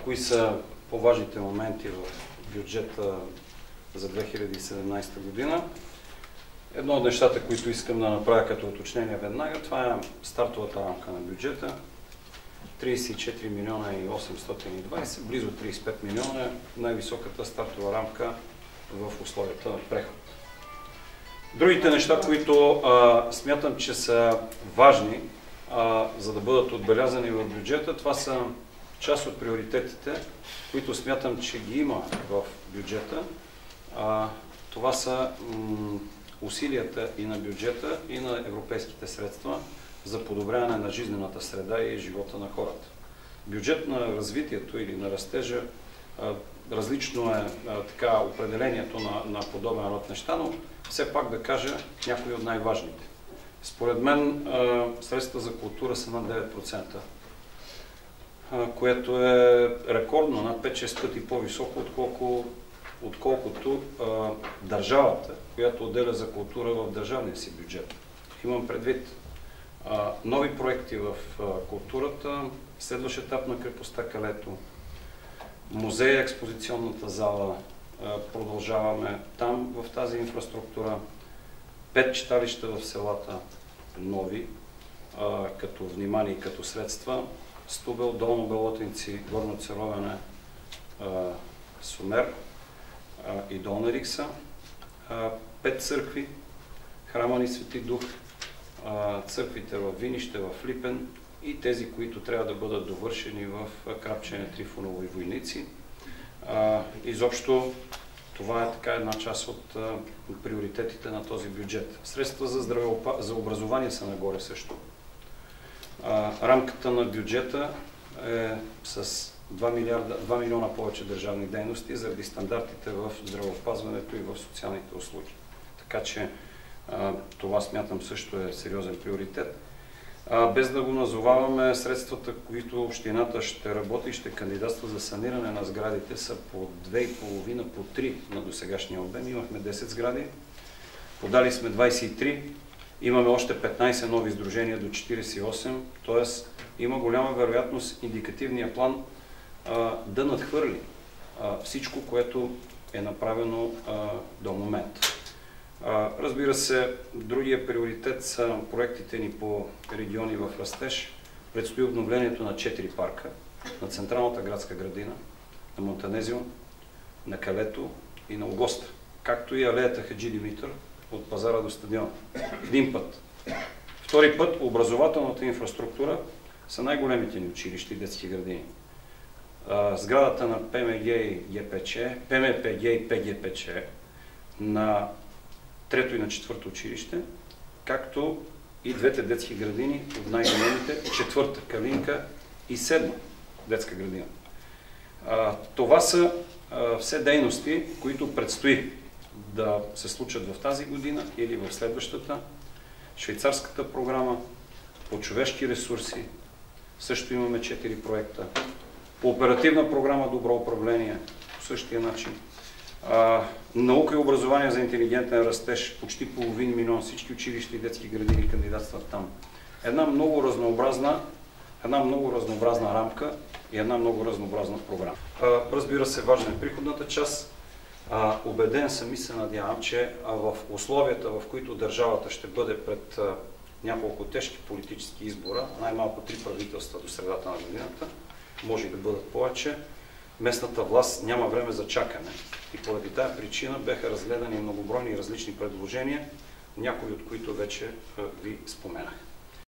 кои са по-важните моменти в бюджета за 2017 година. Едно от нещата, които искам да направя като уточнение веднага, това е стартовата рамка на бюджета. 34 милиона и 820, близо 35 милиона е най-високата стартова рамка в условията на преход. Другите неща, които смятам, че са важни, за да бъдат отбелязани в бюджета, това са част от приоритетите, които смятам, че ги има в бюджета. Това са усилията и на бюджета, и на европейските средства за подобряване на жизнената среда и живота на хората. Бюджет на развитието или на растежа, различно е така определението на подобен род неща, но все пак да кажа някои от най-важните. Според мен средства за култура са на 9%, което е рекордно, на 5-6 пъти по-високо, отколкото държавата, която отделя за култура в държавния си бюджет. Имам предвид нови проекти в културата, следващ етап на крепостта Калето, музея, експозиционната зала, продължаваме там в тази инфраструктура, 5 читалища в селата, нови, като внимание и като средства, Стубел, Долно Белотинци, Горно Церовене, Сумер и Долна Рикса, 5 църкви, храма ни Свети Дух, църквите в Винище, в Липен и тези, които трябва да бъдат довършени в Крапчене, Трифоново и Войници. Изобщо това е така една част от приоритетите на този бюджет. Средства за образование са нагоре също. Рамката на бюджета е с 2 милиона повече държавни дейности заради стандартите в здравеопазването и в социалните услуги. Така че това смятам също е сериозен приоритет. Без да го назоваваме, средствата, които общината ще работи и ще кандидатства за саниране на сградите, са по 2,5, по 3 на досегашния обем. Имахме 10 сгради, подали сме 23, имаме още 15 нови сдружения до 48, т.е. има голяма вероятност индикативния план да надхвърли всичко, което е направено до момента. Разбира се, другия приоритет са проектите ни по региони в растеж. Предстои обновлението на 4 парка, на Централната градска градина, на Монтанезио, на Калето и на Огоста, както и алеята Хаджи Димитър от пазара до стадиона. Един път. Втори път, образователната инфраструктура са най-големите ни училища и детски градини. Сградата на ПМГ и ГПЧ, ПМПГ и ПГПЧ на трето и на четвърто училище, както и двете детски градини от най-големите, четвърта Калинка и седма детска градина. Това са все дейности, които предстои да се случат в тази година или в следващата. Швейцарската програма по човешки ресурси също имаме 4 проекта. По оперативна програма Добро управление по същия начин. Наука и образование за интелигентен растеж, почти половин милион, всички училища и детски градини кандидатстват там. Една много разнообразна рамка и една много разнообразна програма. Разбира се, важна е приходната част. Убеден съм и се надявам, че в условията, в които държавата ще бъде пред няколко тежки политически избора, най-малко 3 правителства до средата на годината, може и да бъдат повече, местната власт няма време за чакане. И поради тази причина бяха разгледани многобройни и различни предложения, някои от които вече ви споменах.